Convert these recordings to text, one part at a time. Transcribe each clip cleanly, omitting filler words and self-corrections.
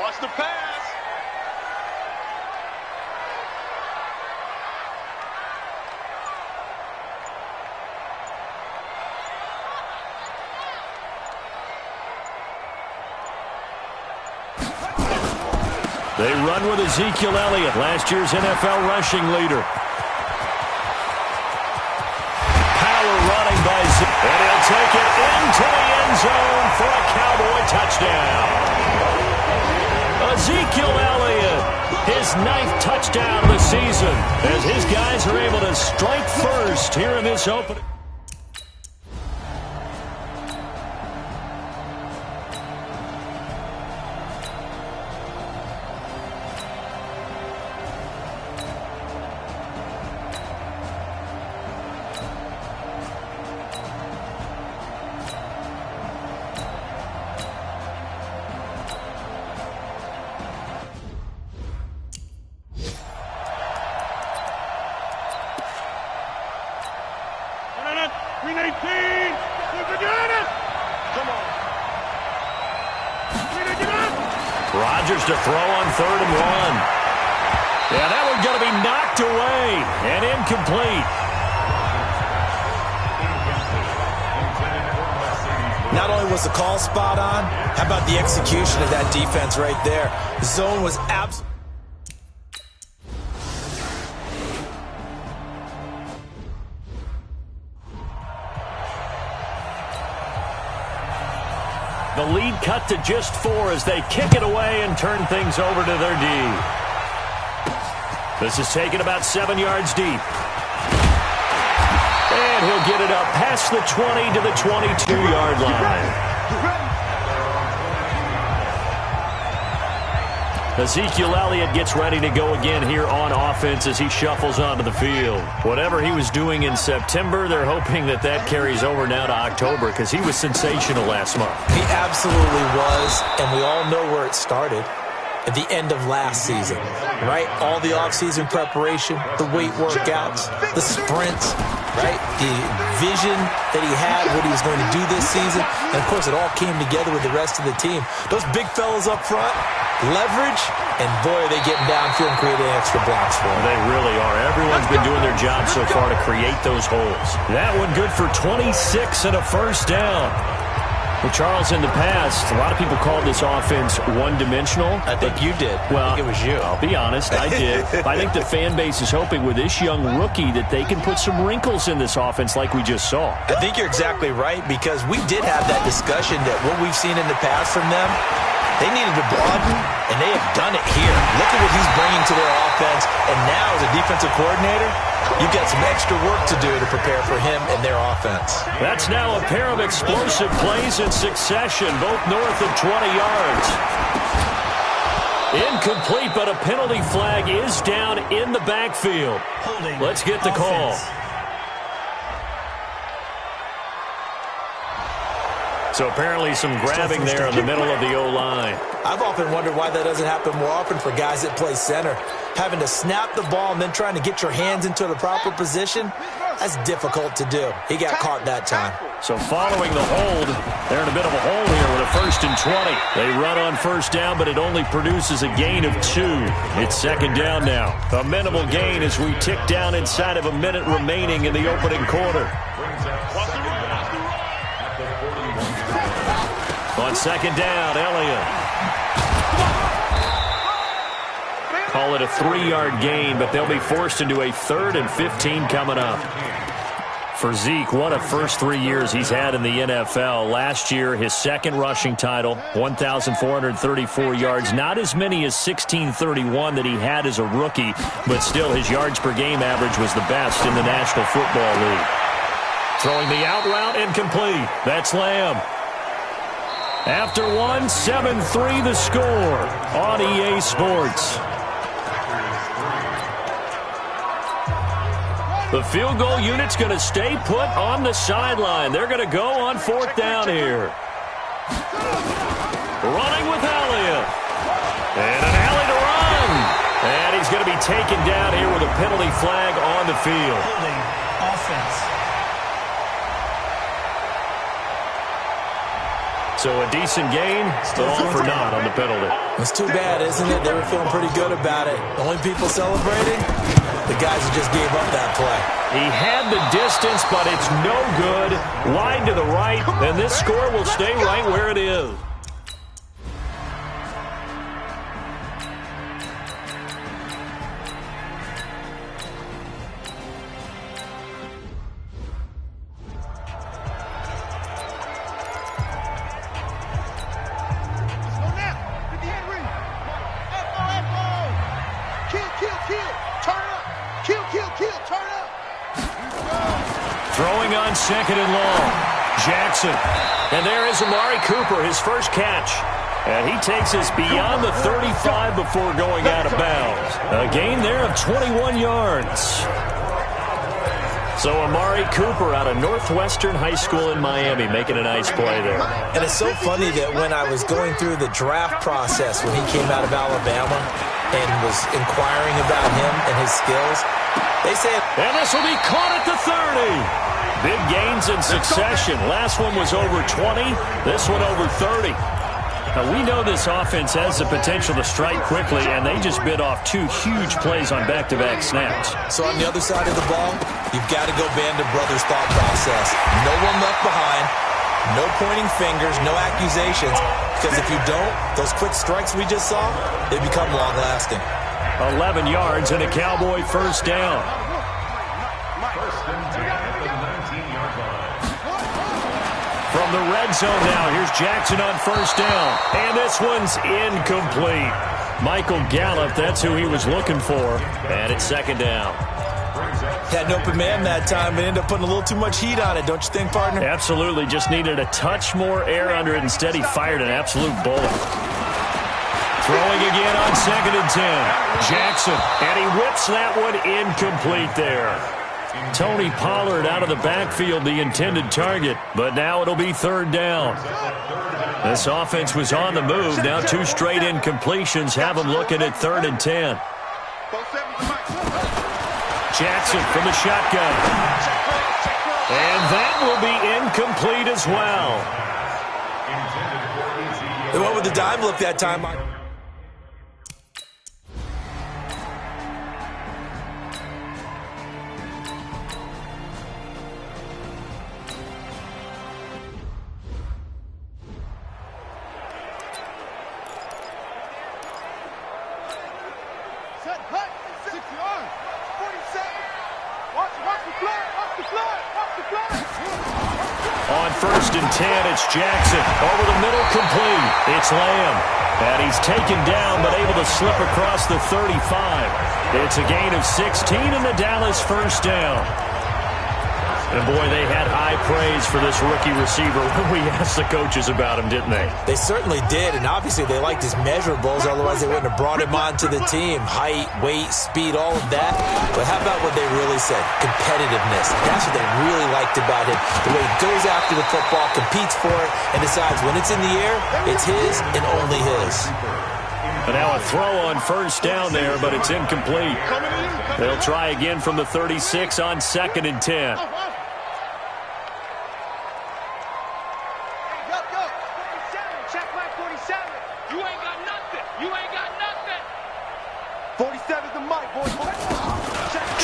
Watch the pass. They run with Ezekiel Elliott, last year's NFL rushing leader. Power running by Zeke, and he'll take it into the end zone for a Cowboy touchdown. Ezekiel Elliott, his 9th touchdown of the season, as his guys are able to strike first here in this opening. Rodgers to throw on 3rd and 1. Yeah, that one's going to be knocked away and incomplete. Not only was the call spot on, how about the execution of that defense right there? The zone was absolutely... The lead cut to just 4 as they kick it away and turn things over to their D. This is taken about 7 yards deep. And he'll get it up past the 20 to the 22-yard line. Ezekiel Elliott gets ready to go again here on offense as he shuffles onto the field. Whatever he was doing in September, they're hoping that that carries over now to October because he was sensational last month. He absolutely was, and we all know where it started. At the end of last season, right? All the off-season preparation, the weight workouts, the sprints, right? The vision that he had, what he was going to do this season. And, of course, it all came together with the rest of the team. Those big fellas up front, leverage, and, boy, are they getting downfield and creating extra blocks for him. They really are. Everyone's been doing their job so far to create those holes. That one good for 26 and a first down. Well, Charles, in the past, a lot of people called this offense one-dimensional. I think you did. Well, I think it was you. I'll be honest, I did. I think the fan base is hoping with this young rookie that they can put some wrinkles in this offense like we just saw. I think you're exactly right because we did have that discussion that what we've seen in the past from them, they needed to broaden, and they have done it here. Look at what he's bringing to their offense, and now as a defensive coordinator, you've got some extra work to do to prepare for him and their offense. That's now a pair of explosive plays in succession, both north of 20 yards. Incomplete, but a penalty flag is down in the backfield. Let's get the call. So apparently some grabbing there in the middle of the O-line. I've often wondered why that doesn't happen more often for guys that play center. Having to snap the ball and then trying to get your hands into the proper position, that's difficult to do. He got caught that time. So following the hold, they're in a bit of a hole here with a 1st and 20. They run on first down, but it only produces a gain of 2. It's 2nd down now. A minimal gain as we tick down inside of a minute remaining in the opening quarter. On 2nd down, Elliott. Call it a 3-yard gain, but they'll be forced into a 3rd and 15 coming up. For Zeke, what a first 3 years he's had in the NFL. Last year, his 2nd rushing title, 1,434 yards. Not as many as 1,631 that he had as a rookie, but still his yards per game average was the best in the National Football League. Throwing the out route, incomplete. That's Lamb. After one, 7-3 the score on EA Sports. The field goal unit's going to stay put on the sideline. They're going to go on 4th down here. Running with Elliott. And an alley to run. And he's going to be taken down here with a penalty flag on the field. Holding offense. So a decent gain, but all for naught on the penalty. It's too bad, isn't it? They were feeling pretty good about it. The only people celebrating, the guys who just gave up that play. He had the distance, but it's no good. Wide to the right, and this score will stay right where it is. Throwing on second and long. Jackson. And there is Amari Cooper, his first catch. And he takes us beyond the 35 before going out of bounds. A gain there of 21 yards. So Amari Cooper out of Northwestern High School in Miami making a nice play there. And it's so funny that when I was going through the draft process when he came out of Alabama and was inquiring about him and his skills, they said, and this will be caught at the 30. Big gains in succession. Last one was over 20. This one over 30. Now, we know this offense has the potential to strike quickly, and they just bit off two huge plays on back-to-back snaps. So on the other side of the ball, you've got to go Band of Brothers thought process. No one left behind. No pointing fingers, no accusations. Because if you don't, those quick strikes we just saw, they become long-lasting. 11 yards and a Cowboy first down. From the red zone now, here's Jackson on first down. And this one's incomplete. Michael Gallup, that's who he was looking for. And it's second down. Had an open man that time, but ended up putting a little too much heat on it, don't you think, partner? Absolutely. Just needed a touch more air under it. Instead, he fired an absolute bullet. Throwing again on second and 10. Jackson, and he whips that one incomplete there. Tony Pollard out of the backfield, the intended target, but now it'll be third down. This offense was on the move. Now two straight incompletions have them looking at third and 10. Jackson from the shotgun. And that will be incomplete as well. They went with the dime look that time. On first and 10, it's Jackson. Over the middle, complete. It's Lamb. And he's taken down, but able to slip across the 35. It's a gain of 16 and the Dallas first down. And, boy, they had high praise for this rookie receiver when we asked the coaches about him, didn't they? They certainly did, and obviously they liked his measurables. Otherwise, they wouldn't have brought him onto the team. Height, weight, speed, all of that. But how about what they really said? Competitiveness. That's what they really liked about him. The way he goes after the football, competes for it, and decides when it's in the air, it's his and only his. And now a throw on first down there, but it's incomplete. They'll try again from the 36 on second and 10.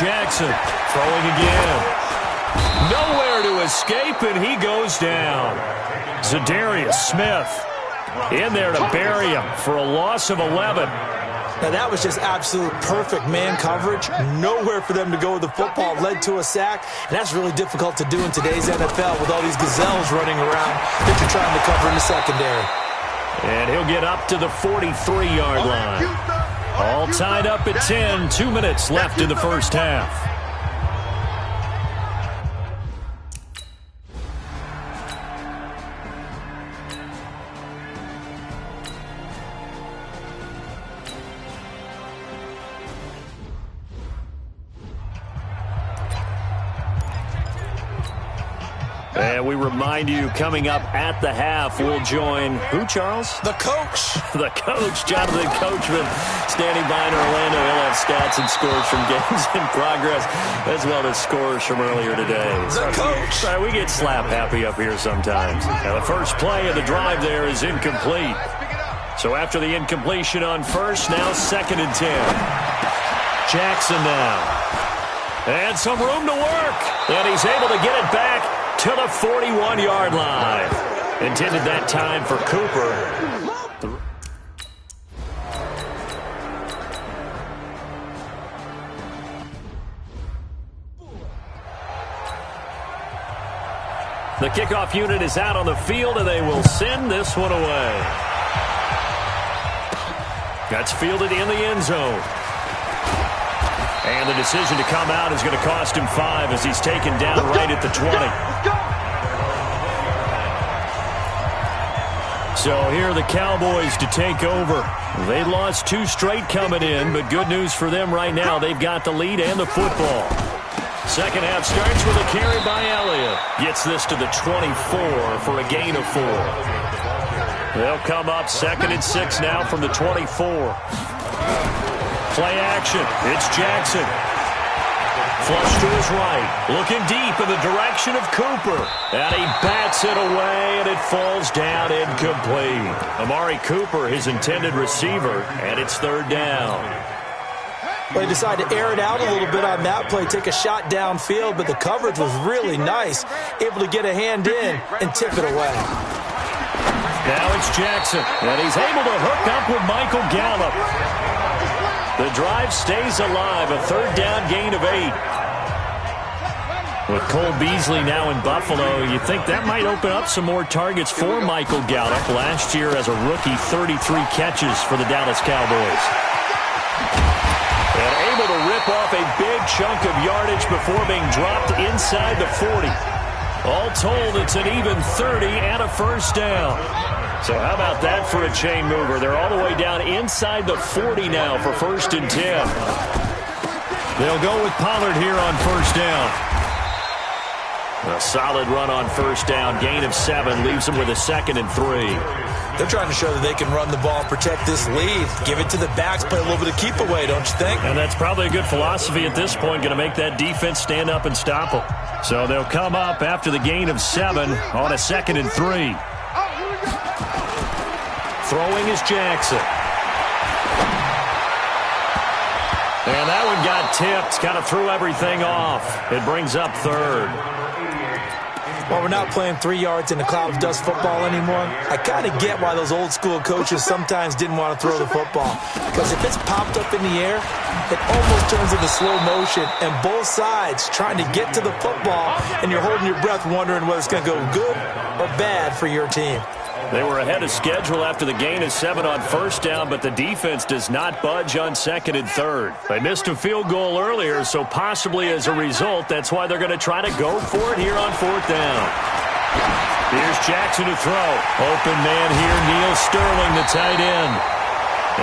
Jackson throwing again. Nowhere to escape, and he goes down. Zadarius Smith in there to bury him for a loss of 11. Now, that was just absolute perfect man coverage. Nowhere for them to go with the football. Led to a sack, and that's really difficult to do in today's NFL with all these gazelles running around that you're trying to cover in the secondary. And he'll get up to the 43-yard line. All tied up at 10. 2 minutes left in the first half. And And we remind you, coming up at the half, we'll join who, Charles? The coach. The coach, Jonathan Coachman, standing by in Orlando. He'll have stats and scores from games in progress, as well as scores from earlier today. The coach. Sorry, we get slap happy up here sometimes. Now, the first play of the drive there is incomplete. So after the incompletion on first, now 2nd and 10. Jackson now. And some room to work. And he's able to get it back to the 41-yard line. Intended that time for Cooper. The kickoff unit is out on the field, and they will send this one away. That's fielded in the end zone. And the decision to come out is going to cost him 5 as he's taken down right at the 20. So here are the Cowboys to take over. They lost 2 straight coming in, but good news for them right now. They've got the lead and the football. Second half starts with a carry by Elliott. Gets this to the 24 for a gain of 4. They'll come up 2nd and 6 now from the 24. Play action. It's Jackson. Flush to his right. Looking deep in the direction of Cooper. And he bats it away, and it falls down incomplete. Amari Cooper, his intended receiver, and it's 3rd down. Well, he decided to air it out a little bit on that play, take a shot downfield, but the coverage was really nice. Able to get a hand in and tip it away. Now it's Jackson, and he's able to hook up with Michael Gallup. The drive stays alive, a 3rd down gain of 8. With Cole Beasley now in Buffalo, you think that might open up some more targets for Michael Gallup. Last year as a rookie, 33 catches for the Dallas Cowboys. And able to rip off a big chunk of yardage before being dropped inside the 40. All told, it's an even 30 and a 1st down. So how about that for a chain mover? They're all the way down inside the 40 now for 1st and 10. They'll go with Pollard here on 1st down. A solid run on 1st down. Gain of 7 leaves them with a 2nd and 3. They're trying to show that they can run the ball and protect this lead. Give it to the backs, play a little bit of keep away, don't you think? And that's probably a good philosophy at this point, going to make that defense stand up and stop them. So they'll come up after the gain of 7 on a 2nd and 3. Throwing is Jackson. And that one got tipped, kind of threw everything off. It brings up 3rd. Well, we're not playing 3 yards in a cloud of dust football anymore. I kind of get why those old school coaches sometimes didn't want to throw the football. Because if it's popped up in the air, it almost turns into slow motion. And both sides trying to get to the football, and you're holding your breath wondering whether it's going to go good or bad for your team. They were ahead of schedule after the gain of 7 on 1st down, but the defense does not budge on 2nd and 3rd. They missed a field goal earlier, so possibly as a result, that's why they're going to try to go for it here on 4th down. Here's Jackson to throw. Open man here, Neil Sterling, the tight end.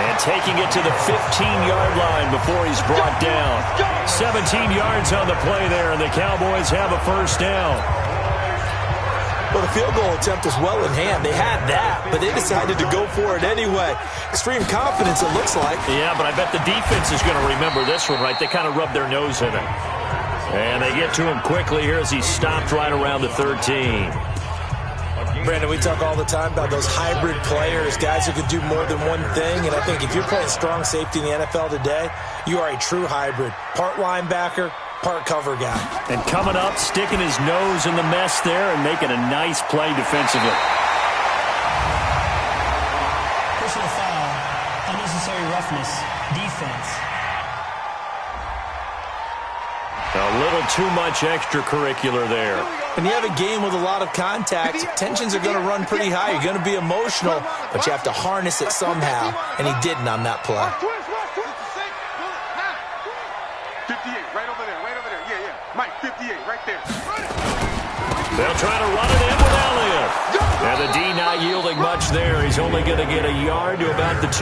And taking it to the 15-yard line before he's brought down. 17 yards on the play there, and the Cowboys have a 1st down. Well, the field goal attempt was well in hand. They had that, but they decided to go for it anyway. Extreme confidence, it looks like. Yeah, but I bet the defense is going to remember this one, right? They kind of rubbed their nose in it. And they get to him quickly here as he stopped right around the 13. Brandon, we talk all the time about those hybrid players, guys who could do more than one thing. And I think if you're playing strong safety in the NFL today, you are a true hybrid. Part linebacker, part cover guy. And coming up, sticking his nose in the mess there and making a nice play defensively. Personal foul, unnecessary roughness, defense. A little too much extracurricular there. When you have a game with a lot of contact, tensions are going to run pretty high. You're going to be emotional, but you have to harness it somehow, and he didn't on that play. 58, right over there, yeah. Mike, 58, right there. They'll try to run it in with Elliott. And the D not yielding much there. He's only going to get a yard to about the 2.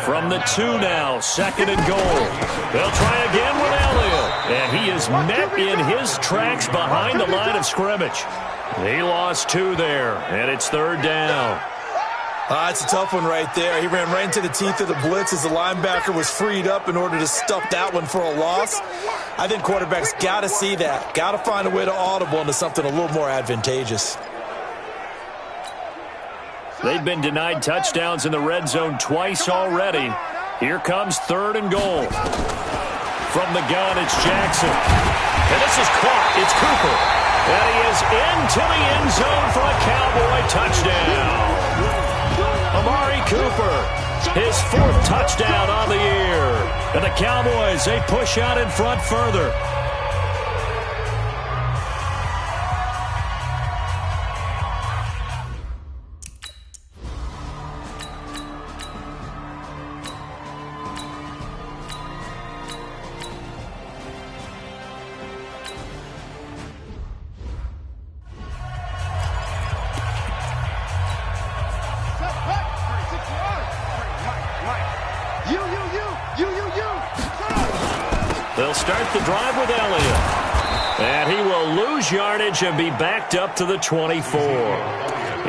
From the 2 now, 2nd and goal. They'll try again with Elliott. And he is met in his tracks behind the line of scrimmage. He lost 2 there, and it's 3rd down. It's a tough one right there. He ran right into the teeth of the blitz as the linebacker was freed up in order to stuff that one for a loss. I think quarterbacks got to see that. Got to find a way to audible into something a little more advantageous. They've been denied touchdowns in the red zone twice already. Here comes 3rd and goal. From the gun, it's Jackson. And this is caught. It's Cooper. And he is into the end zone for a Cowboy touchdown. Amari Cooper, his 4th touchdown on the year. And the Cowboys, they push out in front further. They'll start the drive with Elliott. And he will lose yardage and be backed up to the 24.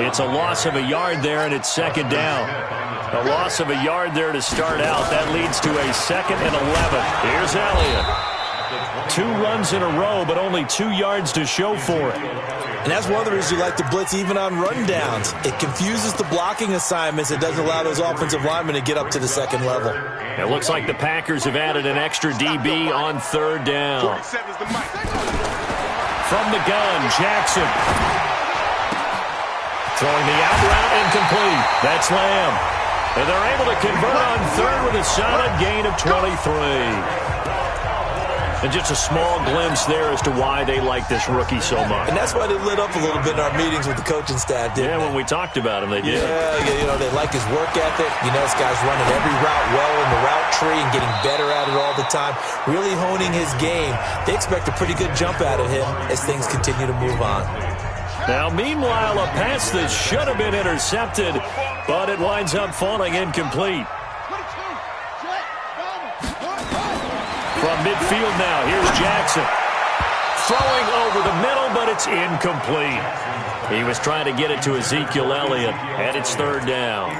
It's a loss of a yard there, and it's 2nd down. A loss of a yard there to start out. That leads to a 2nd and 11. Here's Elliott. 2 runs in a row, but only 2 yards to show for it. And that's one of the reasons you like to blitz even on rundowns. It confuses the blocking assignments. It doesn't allow those offensive linemen to get up to the 2nd level. It looks like the Packers have added an extra DB on 3rd down. From the gun, Jackson. Throwing the out route incomplete. That's Lamb. And they're able to convert on 3rd with a solid gain of 23. And just a small glimpse there as to why they like this rookie so much. And that's why they lit up a little bit in our meetings with the coaching staff, didn't they? When we talked about him, they did. Yeah, they like his work ethic. This guy's running every route well in the route tree and getting better at it all the time, really honing his game. They expect a pretty good jump out of him as things continue to move on. Now, meanwhile, a pass that should have been intercepted, but it winds up falling incomplete. From midfield now, here's Jackson. Throwing over the middle, but it's incomplete. He was trying to get it to Ezekiel Elliott, and it's 3rd down.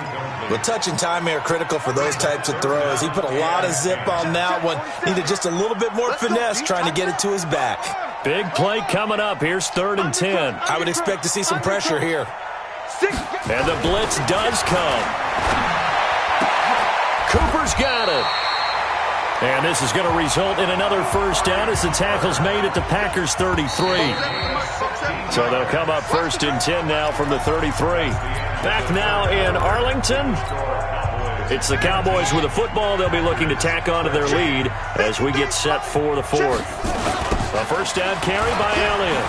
But touch and time are critical for those types of throws. He put a lot of zip on that one. Needed just a little bit more finesse trying to get it to his back. Big play coming up. Here's 3rd and 10. I would expect to see some pressure here. And the blitz does come. Cooper's got it. And this is going to result in another 1st down as the tackle's made at the Packers' 33. So they'll come up 1st and 10 now from the 33. Back now in Arlington. It's the Cowboys with the football. They'll be looking to tack on to their lead as we get set for the 4th. A 1st down carry by Elliott.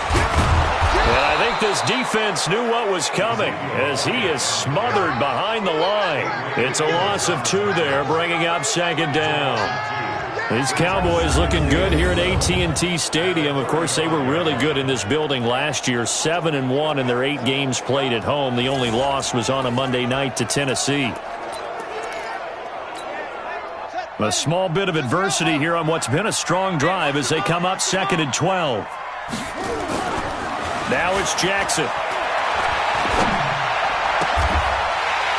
And I think this defense knew what was coming as he is smothered behind the line. It's a loss of 2 there, bringing up 2nd down. These Cowboys looking good here at AT&T Stadium. Of course, they were really good in this building last year, 7-1 in their 8 games played at home. The only loss was on a Monday night to Tennessee. A small bit of adversity here on what's been a strong drive as they come up 2nd and 12. Now it's Jackson.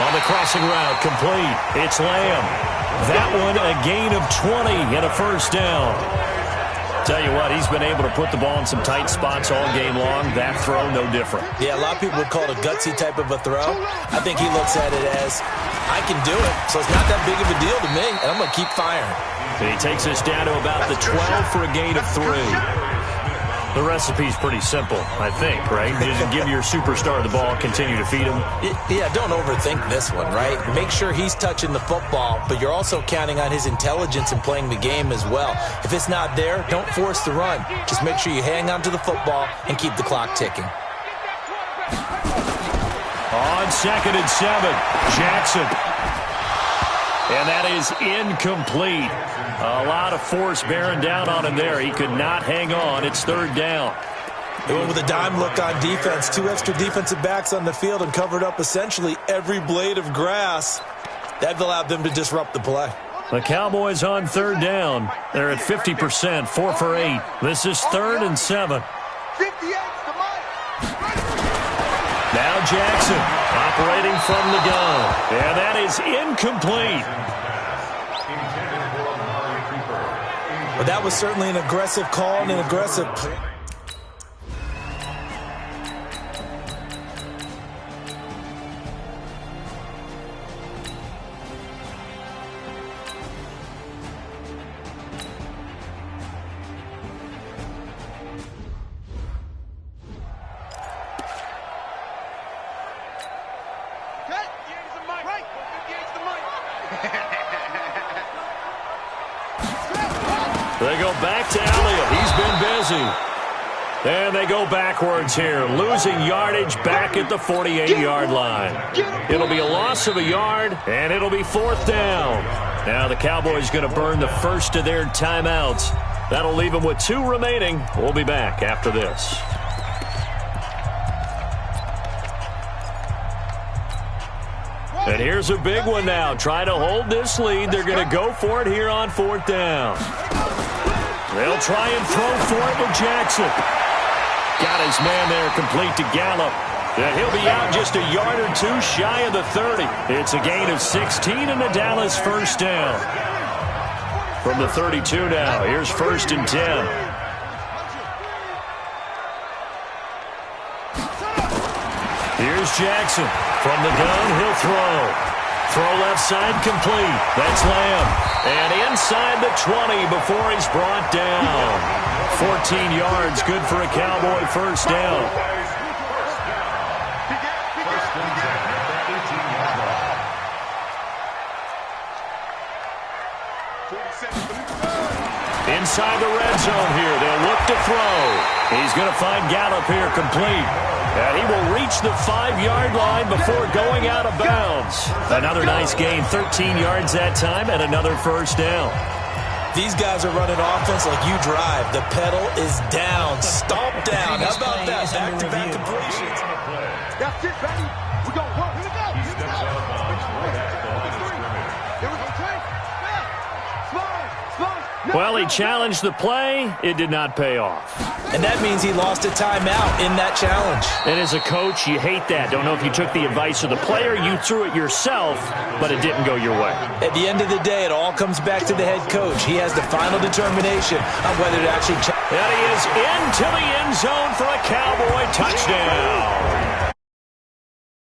On the crossing route, complete. It's Lamb. That one a gain of 20 and a 1st down. Tell you what, he's been able to put the ball in some tight spots all game long. That throw, no different. Yeah, a lot of people would call it a gutsy type of a throw. I think he looks at it as, I can do it, so it's not that big of a deal to me, and I'm going to keep firing. And he takes us down to about the 12 for a gain of 3. The recipe's pretty simple, I think, right? Just give your superstar the ball, continue to feed him. Yeah, don't overthink this one, right? Make sure he's touching the football, but you're also counting on his intelligence in playing the game as well. If it's not there, don't force the run. Just make sure you hang on to the football and keep the clock ticking. On 2nd and 7, Jackson. And that is incomplete. A lot of force bearing down on him there. He could not hang on. It's 3rd down. They went with a dime look on defense. 2 extra defensive backs on the field and covered up essentially every blade of grass. That allowed them to disrupt the play. The Cowboys on third down. They're at 50%, 4 for 8. This is 3rd and 7. 58 to Mike. Now Jackson operating from the gun. And that is incomplete. But that was certainly an aggressive call and an aggressive play. They go back to Elliott. He's been busy. And they go backwards here, losing yardage back at the 48-yard line. It'll be a loss of a yard, and it'll be 4th down. Now the Cowboys going to burn the first of their timeouts. That'll leave them with 2 remaining. We'll be back after this. And here's a big one now. Try to hold this lead. They're going to go for it here on 4th down. They'll try and throw for it with Jackson. Got his man there complete to Gallup. And he'll be out just a yard or 2 shy of the 30. It's a gain of 16 and a Dallas first down. From the 32 now, here's 1st and 10. Here's Jackson. From the gun, he'll throw. Throw left side complete. That's Lamb. And inside the 20 before he's brought down. 14 yards, good for a Cowboy first down. Inside the red zone here, they'll look to throw. He's going to find Gallup here complete. And he will reach the 5-yard line before going out of bounds. Another nice gain, 13 yards that time, and another first down. These guys are running offense like you drive. The pedal is down, stomp down. How about that? Back-to-back completions. That's it, baby. We gon' work. Here we go. Here we go. Here we go. Well, he challenged the play. It did not pay off. And that means he lost a timeout in that challenge. And as a coach, you hate that. Don't know if you took the advice of the player, you threw it yourself, but it didn't go your way. At the end of the day, it all comes back to the head coach. He has the final determination on whether to actually... And he is into the end zone for a Cowboy touchdown.